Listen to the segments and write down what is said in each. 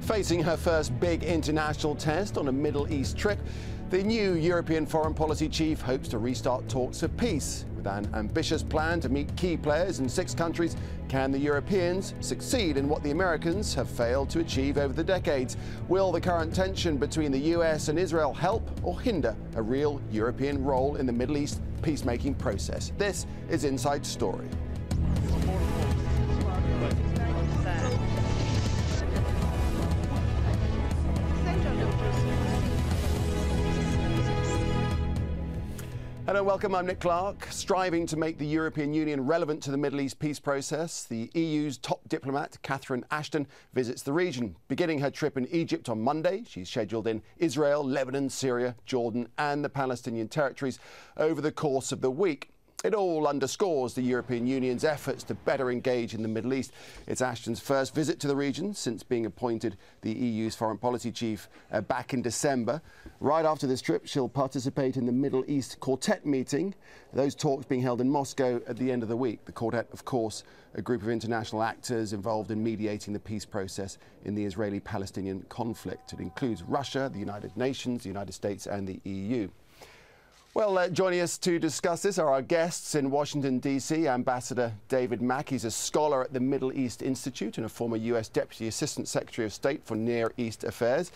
Facing her first big international test on a Middle East trip, the new European foreign policy chief hopes to restart talks for peace. With an ambitious plan to meet key players in 6 countries, can the Europeans succeed in what the Americans have failed to achieve over the decades? Will the current tension between the US and Israel help or hinder a real European role in the Middle East peacemaking process? This is Inside Story. Hello, welcome. I'm Nick Clark. Striving to make the European Union relevant to the Middle East peace process, the EU's top diplomat, Catherine Ashton, visits the region. Beginning her trip in Egypt on Monday, she's scheduled in Israel, Lebanon, Syria, Jordan and the Palestinian territories over the course of the week. It all underscores the European Union's efforts to better engage in the Middle East. It's Ashton's first visit to the region since being appointed the EU's foreign policy chief back in December. Right after this trip, she'll participate in the Middle East Quartet meeting. Those talks being held in Moscow at the end of the week. The Quartet, of course, a group of international actors involved in mediating the peace process in the Israeli-Palestinian conflict. It includes Russia, the United Nations, the United States and the EU. Well, joining us to discuss this are our guests in Washington, D.C., Ambassador David Mack. He's a scholar at the Middle East Institute and a former U.S. Deputy Assistant Secretary of State for Near East Affairs.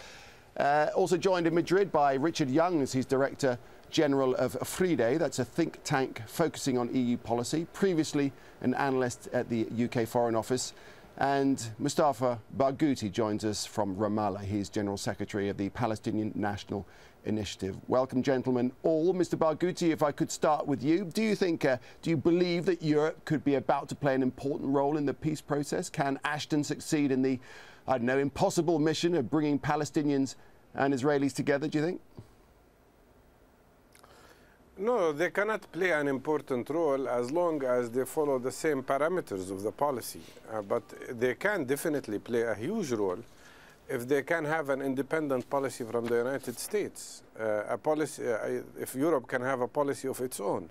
Also joined in Madrid by Richard Young, as he's Director General of FRIDE. That's a think tank focusing on EU policy, previously an analyst at the UK Foreign Office. And Mustafa Barghouti joins us from Ramallah. He's General Secretary of the Palestinian National Initiative. Welcome, gentlemen, all. Mr. Barghouti, if I could start with you. Do you think, do you believe that Europe could be about to play an important role in the peace process? Can Ashton succeed in the, I don't know, impossible mission of bringing Palestinians and Israelis together, do you think? No, they cannot play an important role as long as they follow the same parameters of the policy. But they can definitely play a huge role if they can have an independent policy from the United States, if Europe can have a policy of its own.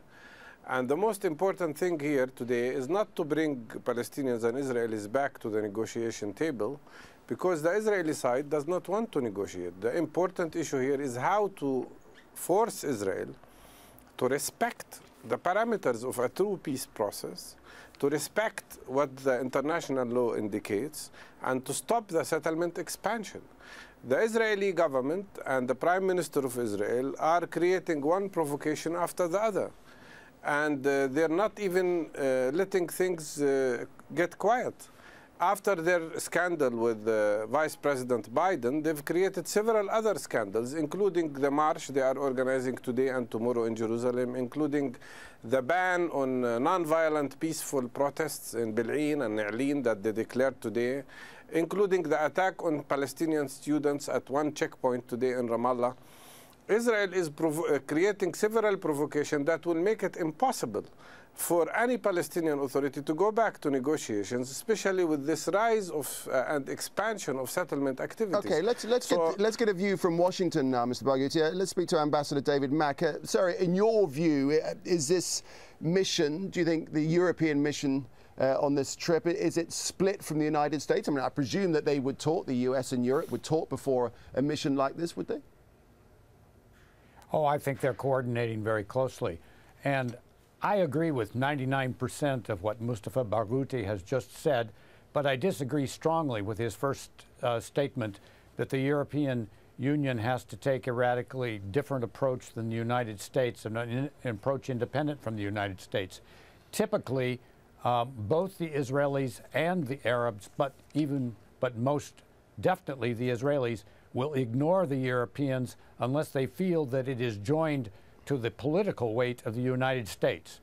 And the most important thing here today is not to bring Palestinians and Israelis back to the negotiation table, because the Israeli side does not want to negotiate. The important issue here is how to force Israel to respect the parameters of a true peace process, to respect what the international law indicates, and to stop the settlement expansion. The Israeli government and the Prime Minister of Israel are creating one provocation after the other. And they're not even letting things get quiet. After their scandal with Vice President Biden, they've created several other scandals, including the march they are organizing today and tomorrow in Jerusalem, including the ban on non-violent peaceful protests in Bil'in and Ne'lin that they declared today, including the attack on Palestinian students at one checkpoint today in Ramallah. Israel is creating several provocations that will make it impossible for any Palestinian authority to go back to negotiations, especially with this rise of and expansion of settlement activities. Okay, let's get a view from Washington now, Mr. Barghouti. Let's speak to Ambassador David Mack. Sorry, in your view, is this mission, do you think the European mission on this trip, is it split from the United States? I mean, I presume that they would talk, the US and Europe would talk before a mission like this, would they? Oh, I think they're coordinating very closely. And I agree with 99% of what Mustafa Barghouti has just said, but I disagree strongly with his first statement that the European Union has to take a radically different approach than the United States, and an approach independent from the United States. Typically, both the Israelis and the Arabs, but most definitely the Israelis, will ignore the Europeans unless they feel that it is joined to the political weight of the United States.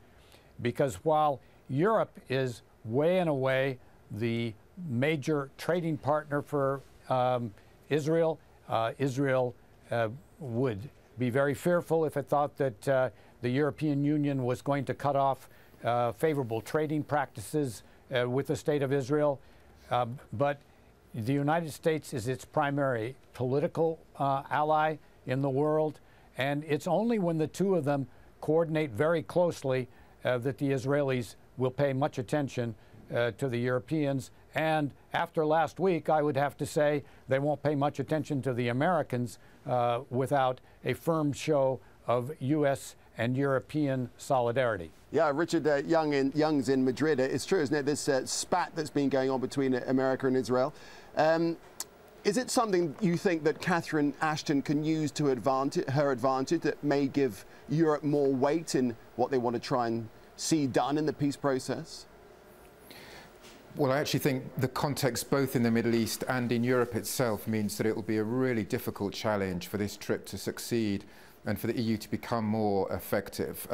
Because while Europe is way and away the major trading partner for Israel, Israel would be very fearful if it thought that the European Union was going to cut off favorable trading practices with the State of Israel. But the United States is its primary political ally in the world, and it's only when the two of them coordinate very closely that the Israelis will pay much attention to the Europeans. And after last week, I would have to say they won't pay much attention to the Americans without a firm show of U.S. and European solidarity. Yeah, Richard Young's in Madrid. It's true, isn't it, this spat that's been going on between America and Israel. Is it something you think that Catherine Ashton can use to her advantage that may give Europe more weight in what they want to try and see done in the peace process? Well, I actually think the context both in the Middle East and in Europe itself means that it will be a really difficult challenge for this trip to succeed and for the EU to become more effective.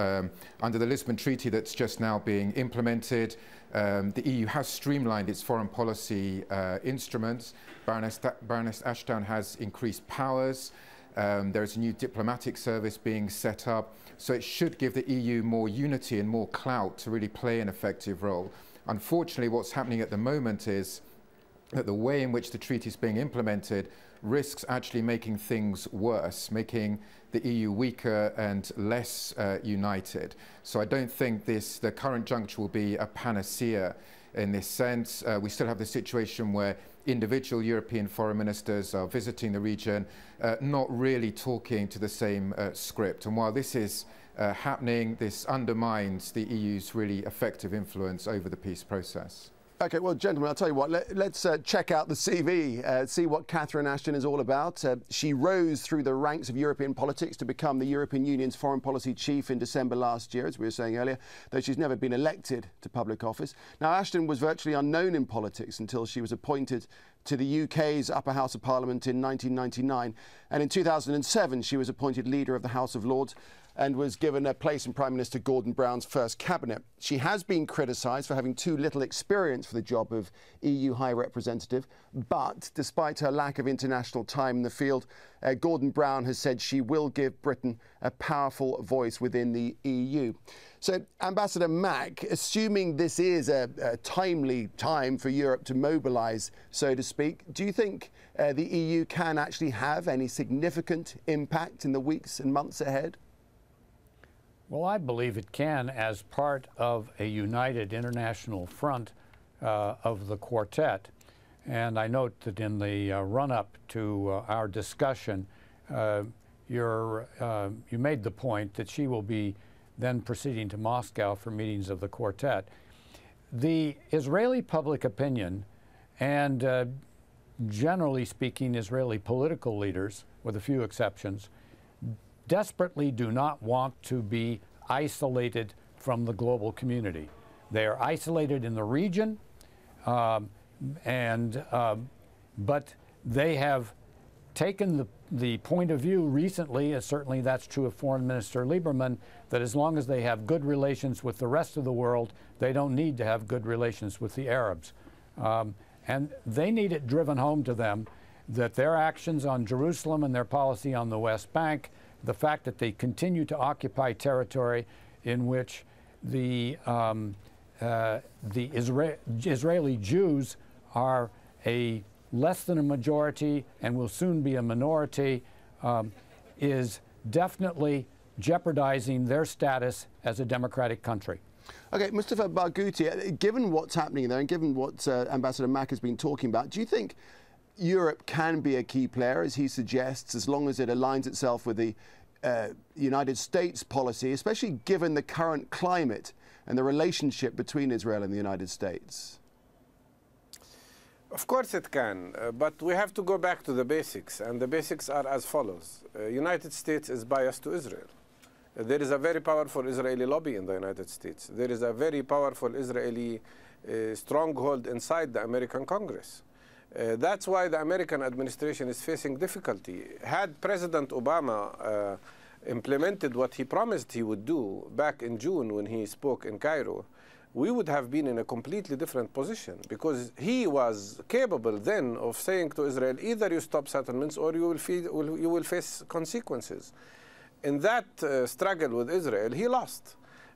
Under the Lisbon Treaty that's just now being implemented, the EU has streamlined its foreign policy instruments. Baroness Ashton has increased powers. There is a new diplomatic service being set up. So it should give the EU more unity and more clout to really play an effective role. Unfortunately, what's happening at the moment is that the way in which the treaty is being implemented risks actually making things worse, making the EU weaker and less united. So I don't think the current juncture will be a panacea in this sense. We still have the situation where individual European foreign ministers are visiting the region, not really talking to the same script. And while this is happening, this undermines the EU's really effective influence over the peace process. OK, well, gentlemen, I'll tell you what, let's check out the CV, see what Catherine Ashton is all about. She rose through the ranks of European politics to become the European Union's foreign policy chief in December last year, as we were saying earlier, though she's never been elected to public office. Now, Ashton was virtually unknown in politics until she was appointed to the UK's Upper House of Parliament in 1999. And in 2007, she was appointed leader of the House of Lords and was given a place in Prime Minister Gordon Brown's first cabinet. She has been criticised for having too little experience for the job of EU High Representative, but despite her lack of international time in the field, Gordon Brown has said she will give Britain a powerful voice within the EU. So, Ambassador Mack, assuming this is a timely time for Europe to mobilise, so to speak, do you think the EU can actually have any significant impact in the weeks and months ahead? Well, I believe it can as part of a united international front of the quartet. And I note that in the run-up to our discussion, you made the point that she will be then proceeding to Moscow for meetings of the quartet. The Israeli public opinion and generally speaking Israeli political leaders, with a few exceptions, desperately do not want to be isolated from the global community. They are isolated in the region, but they have taken the point of view recently, certainly that's true of Foreign Minister Lieberman, that as long as they have good relations with the rest of the world, they don't need to have good relations with the Arabs. And they need it driven home to them that their actions on Jerusalem and their policy on the West Bank, the fact that they continue to occupy territory in which the Israeli Jews are less than a majority and will soon be a minority, is definitely jeopardizing their status as a democratic country. OK, Mustafa Barghouti, given what's happening there and given what Ambassador Mack has been talking about, do you think Europe can be a key player, as he suggests, as long as it aligns itself with the United States policy, especially given the current climate and the relationship between Israel and the United States? Of course it can, but we have to go back to the basics, and the basics are as follows. United States is biased to Israel. There is a very powerful Israeli lobby in the United States. There is a very powerful Israeli stronghold inside the American Congress. That's why the American administration is facing difficulty. Had President Obama implemented what he promised he would do back in June when he spoke in Cairo, we would have been in a completely different position, because he was capable then of saying to Israel, either you stop settlements or you will face consequences. In that struggle with Israel, he lost.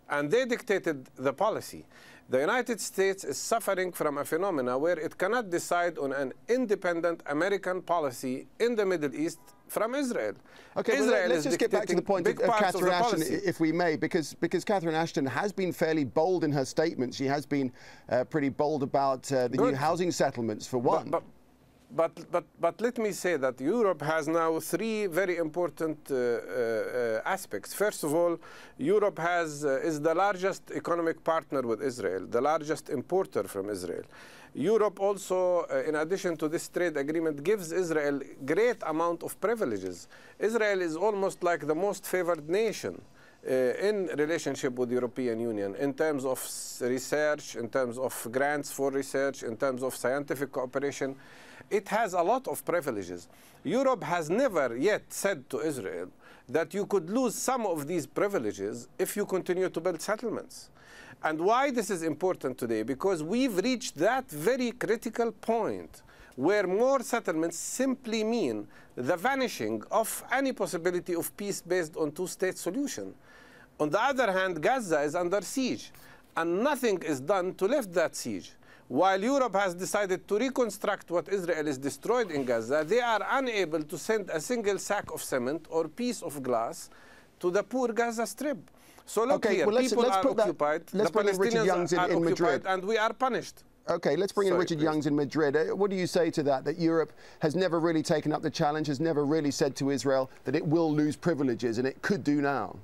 And they dictated the policy. The United States is suffering from a phenomena where it cannot decide on an independent American policy in the Middle East from Israel. Okay, well, let's just get back to the point of Catherine Ashton, if we may, because Catherine Ashton has been fairly bold in her statements. She has been pretty bold about the new housing settlements, for one. But let me say that Europe has now three very important aspects. First of all, Europe is the largest economic partner with Israel, the largest importer from Israel. Europe also, in addition to this trade agreement, gives Israel great amount of privileges. Israel is almost like the most favored nation in relationship with the European Union in terms of research, in terms of grants for research, in terms of scientific cooperation. It has a lot of privileges. Europe has never yet said to Israel that you could lose some of these privileges if you continue to build settlements. And why this is important today? Because we've reached that very critical point where more settlements simply mean the vanishing of any possibility of peace based on two-state solution. On the other hand, Gaza is under siege, and nothing is done to lift that siege. While Europe has decided to reconstruct what Israel is destroyed in Gaza, they are unable to send a single sack of cement or piece of glass to the poor Gaza Strip. So look here, people are occupied, the Palestinians are occupied, and we are punished. Okay, let's bring in Richard Youngs in Madrid. What do you say to that Europe has never really taken up the challenge, has never really said to Israel that it will lose privileges, and it could do now?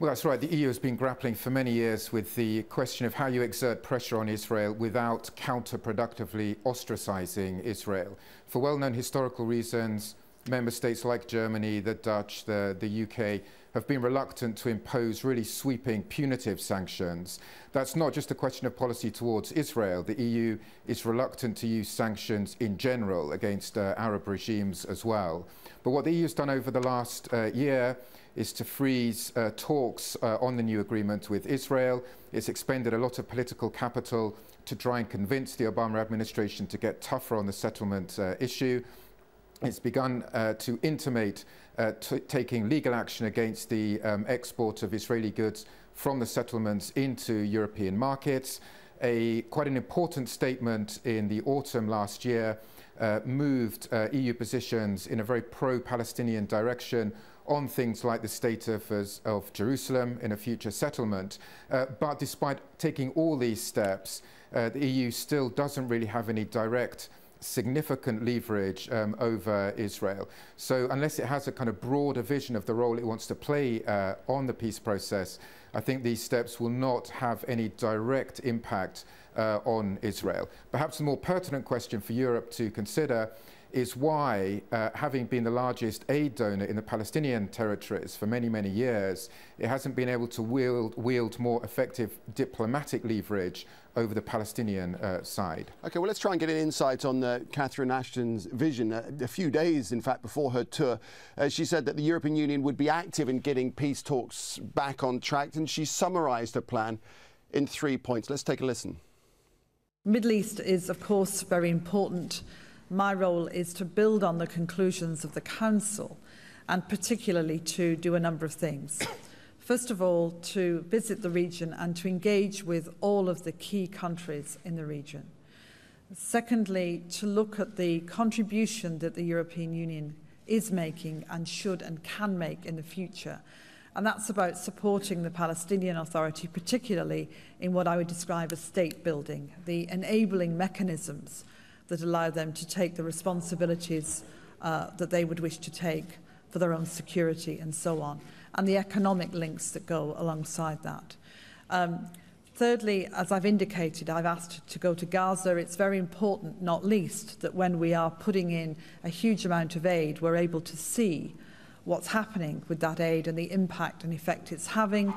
Well, that's right. The EU has been grappling for many years with the question of how you exert pressure on Israel without counterproductively ostracizing Israel. For well-known historical reasons, member states like Germany, the Dutch, the UK have been reluctant to impose really sweeping punitive sanctions. That's not just a question of policy towards Israel. The EU is reluctant to use sanctions in general against Arab regimes as well. But what the EU has done over the last year is to freeze talks on the new agreement with Israel. It's expended a lot of political capital to try and convince the Obama administration to get tougher on the settlement issue. It's begun to intimate taking legal action against the export of Israeli goods from the settlements into European markets. Quite an important statement in the autumn last year moved EU positions in a very pro-Palestinian direction on things like the status of Jerusalem in a future settlement. But despite taking all these steps, the EU still doesn't really have any direct significant leverage over Israel. So unless it has a kind of broader vision of the role it wants to play on the peace process, I think these steps will not have any direct impact on Israel. Perhaps the more pertinent question for Europe to consider is why, having been the largest aid donor in the Palestinian territories for many, many years, it hasn't been able to wield more effective diplomatic leverage over the Palestinian side. Okay, well, let's try and get an insight on Catherine Ashton's vision. A few days, in fact, before her tour, she said that the European Union would be active in getting peace talks back on track, and she summarised her plan in 3 points. Let's take a listen. Middle East is, of course, very important. My role is to build on the conclusions of the Council, and particularly to do a number of things. First of all, to visit the region and to engage with all of the key countries in the region. Secondly, to look at the contribution that the European Union is making and should and can make in the future. And that's about supporting the Palestinian Authority, particularly in what I would describe as state building, the enabling mechanisms that allow them to take the responsibilities that they would wish to take for their own security and so on, and the economic links that go alongside that. Thirdly, as I've indicated, I've asked to go to Gaza. It's very important, not least, that when we are putting in a huge amount of aid, we're able to see what's happening with that aid and the impact and effect it's having.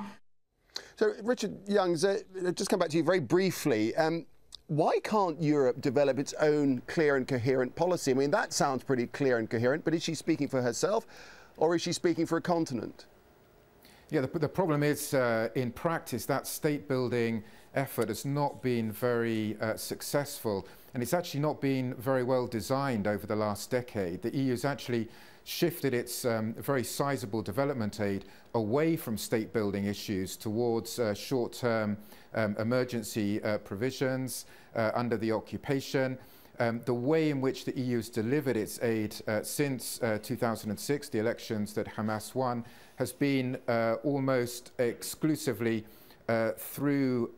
So, Richard Youngs, just come back to you very briefly. Why can't Europe develop its own clear and coherent policy? I mean, that sounds pretty clear and coherent, but is she speaking for herself or is she speaking for a continent? Yeah, the problem is, in practice, that state-building effort has not been very successful. and it's actually not been very well designed over the last decade. The EU's actually shifted its very sizable development aid away from state-building issues towards short-term emergency provisions under the occupation. The way in which the EU has delivered its aid since 2006, the elections that Hamas won, has been almost exclusively through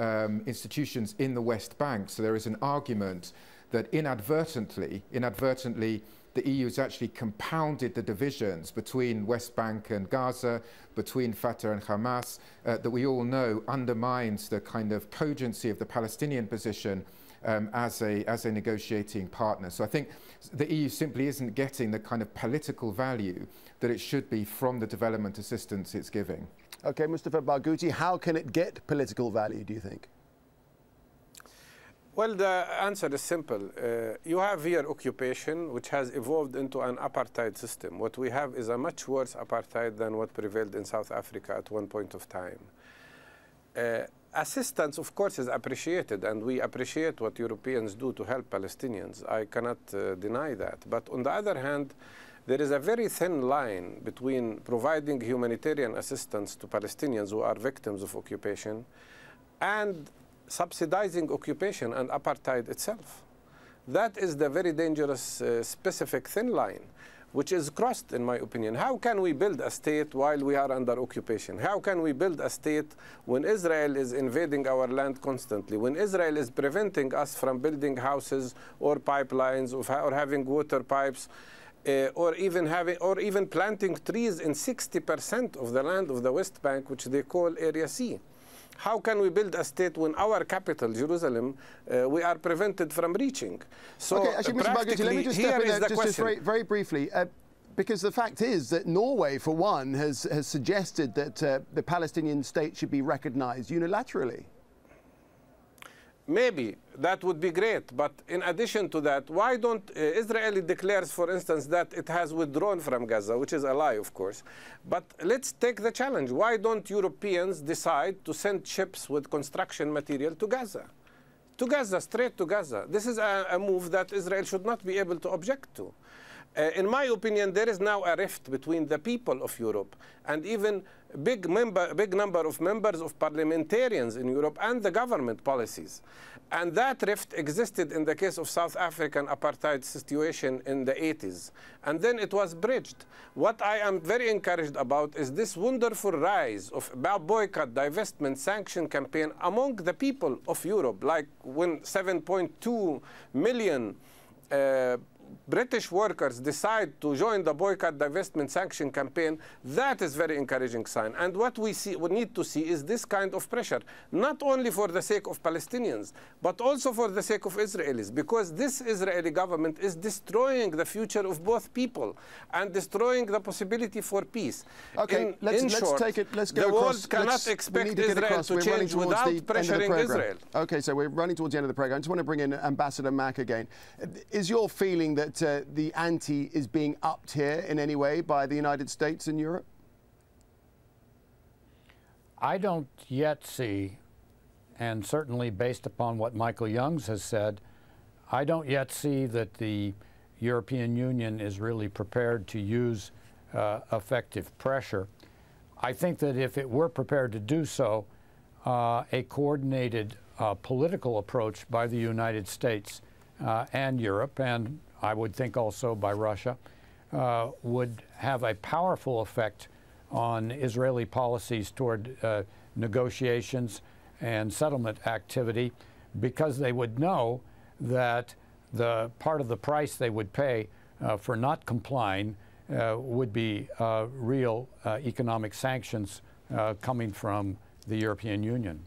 institutions in the West Bank. So there is an argument that inadvertently, the EU has actually compounded the divisions between West Bank and Gaza, between Fatah and Hamas, that we all know undermines the kind of cogency of the Palestinian position as a negotiating partner. So I think the EU simply isn't getting the kind of political value that it should be from the development assistance it's giving. Okay, Mustafa Barghouti, how can it get political value, do you think? Well, the answer is simple. You have here occupation, which has evolved into an apartheid system. What we have is a much worse apartheid than what prevailed in South Africa at one point of time. Assistance, of course, is appreciated, and we appreciate what Europeans do to help Palestinians. I cannot deny that. But on the other hand, there is a very thin line between providing humanitarian assistance to Palestinians who are victims of occupation and subsidizing occupation and apartheid itself. That is the very dangerous specific thin line, which is crossed, in my opinion. How can we build a state while we are under occupation? How can we build a state when Israel is invading our land constantly, when Israel is preventing us from building houses or pipelines or having water pipes, or even planting trees in 60% of the land of the West Bank, which they call Area C? How can we build a state when our capital, Jerusalem, we are prevented from reaching? So okay, actually, Mr. Barghouti, let me just step in there just very briefly. Because the fact is that Norway, for one, has suggested that the Palestinian state should be recognized unilaterally. Maybe that would be great, but in addition to that, why don't Israel declares, for instance, that it has withdrawn from Gaza, which is a lie, of course. But let's take the challenge. Why don't Europeans decide to send ships with construction material to Gaza? To Gaza, straight to Gaza. This is a move that Israel should not be able to object to. In my opinion, there is now a rift between the people of Europe and even big number of members of parliamentarians in Europe and the government policies. And that rift existed in the case of South African apartheid situation in the 80s. And then it was bridged. What I am very encouraged about is this wonderful rise of boycott, divestment, sanction campaign among the people of Europe, like when 7.2 million British workers decide to join the boycott, divestment, sanction campaign. That is very encouraging sign. And what we need to see is this kind of pressure, not only for the sake of Palestinians, but also for the sake of Israelis, because this Israeli government is destroying the future of both people and destroying the possibility for peace. Okay, let's go the world cannot expect Israel to change without pressuring Israel. Okay, so we're running towards the end of the program. I just want to bring in Ambassador Mack again. Is your feeling that the ante is being upped here in any way by the United States and Europe? I don't yet see, and certainly based upon what Michael Youngs has said, I don't yet see that the European Union is really prepared to use effective pressure. I think that if it were prepared to do so, a coordinated political approach by the United States and Europe, and I would think also by Russia, would have a powerful effect on Israeli policies toward negotiations and settlement activity, because they would know that the part of the price they would pay for not complying would be real economic sanctions coming from the European Union.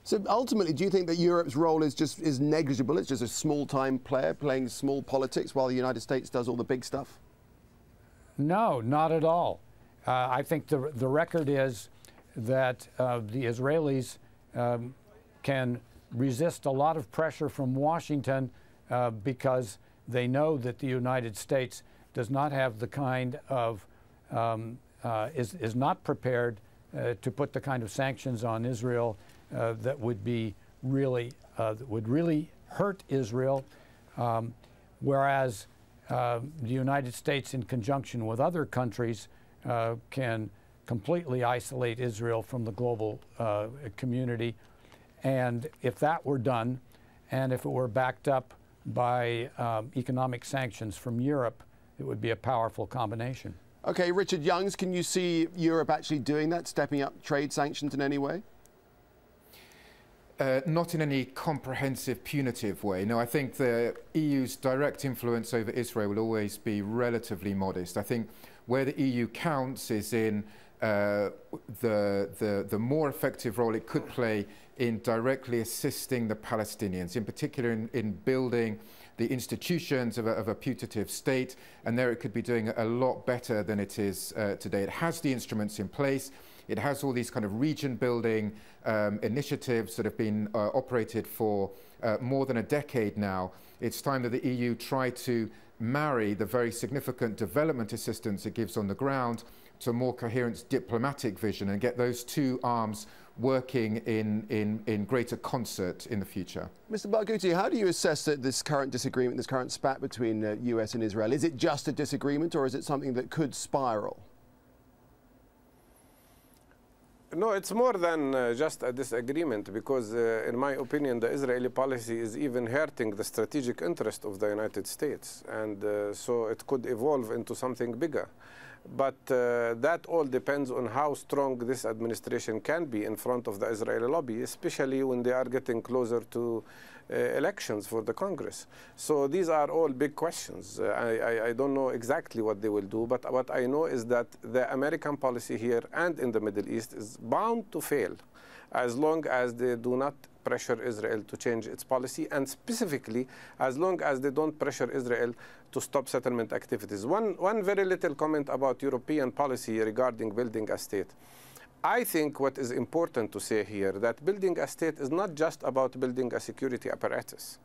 So ultimately, do you think that Europe's role is negligible? It's just a small-time player playing small politics while the United States does all the big stuff? No, not at all. I think the record is that the Israelis can resist a lot of pressure from Washington because they know that the United States does not have the kind of, is not prepared to put the kind of sanctions on Israel that would be really, that would really hurt Israel Whereas the United States, in conjunction with other countries, can completely isolate Israel from the global community. And if that were done, and if it were backed up by economic sanctions from Europe, it would be a powerful combination. Okay, Richard Youngs, can you see Europe actually doing that, stepping up trade sanctions in any way? Not in any comprehensive, punitive way. No, I think the EU's direct influence over Israel will always be relatively modest. I think where the EU counts is in the more effective role it could play in directly assisting the Palestinians, in particular in building the institutions of a putative state, and there it could be doing a lot better than it is today. It has the instruments in place. It has all these kind of region-building initiatives that have been operated for more than a decade now. It's time that the EU try to marry the very significant development assistance it gives on the ground to a more coherent diplomatic vision and get those two arms working in greater concert in the future. Mr. Barghouti, how do you assess this current disagreement, this current spat between US and Israel? Is it just a disagreement, or is it something that could spiral? No, it's more than just a disagreement, because in my opinion, the Israeli policy is even hurting the strategic interest of the United States. And so it could evolve into something bigger. But that all depends on how strong this administration can be in front of the Israeli lobby, especially when they are getting closer to elections for the Congress. So these are all big questions. I don't know exactly what they will do, but what I know is that the American policy here and in the Middle East is bound to fail as long as they do not pressure Israel to change its policy, and specifically as long as they don't pressure Israel to stop settlement activities. One very little comment about European policy regarding building a state. I think what is important to say here, that building a state is not just about building a security apparatus.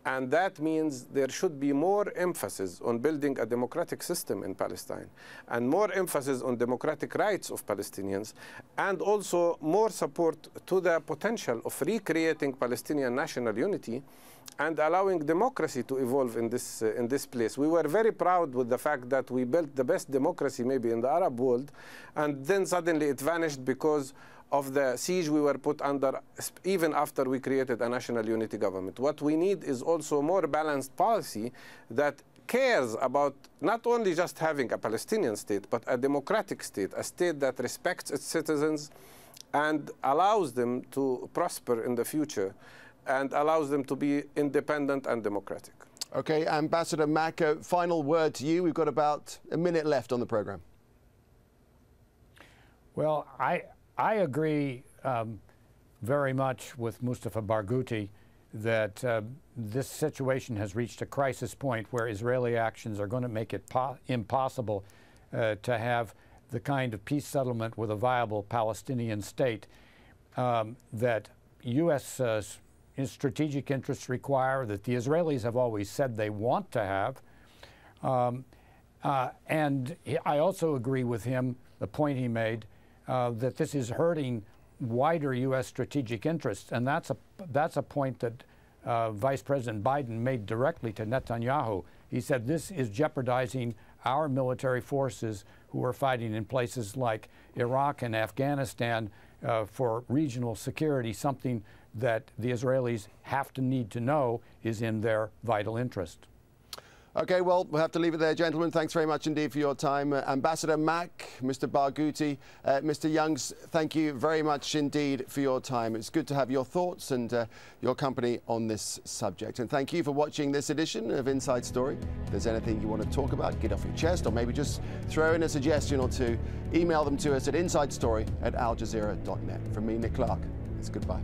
And that means there should be more emphasis on building a democratic system in Palestine, and more emphasis on democratic rights of Palestinians, and also more support to the potential of recreating Palestinian national unity and allowing democracy to evolve in this place. We were very proud with the fact that we built the best democracy maybe in the Arab world, and then suddenly it vanished because of the siege we were put under, even after we created a national unity government. What we need is also more balanced policy that cares about not only just having a Palestinian state, but a democratic state, a state that respects its citizens and allows them to prosper in the future and allows them to be independent and democratic. Okay, Ambassador Mack, final word to you. We've got about a minute left on the program. Well, I agree very much with Mustafa Barghouti that this situation has reached a crisis point where Israeli actions are going to make it impossible to have the kind of peace settlement with a viable Palestinian state that U.S. strategic interests require, that the Israelis have always said they want to have. And I also agree with him, the point he made, that this is hurting wider U.S. strategic interests, and that's a point that Vice President Biden made directly to Netanyahu. He said this is jeopardizing our military forces who are fighting in places like Iraq and Afghanistan for regional security, something that the Israelis have to need to know is in their vital interest. Okay, well, we'll have to leave it there, gentlemen. Thanks very much indeed for your time. Ambassador Mack, Mr. Barghouti, Mr. Youngs, thank you very much indeed for your time. It's good to have your thoughts and your company on this subject. And thank you for watching this edition of Inside Story. If there's anything you want to talk about, get off your chest, or maybe just throw in a suggestion or two, email them to us at insidestory@aljazeera.net. From me, Nick Clark, it's goodbye.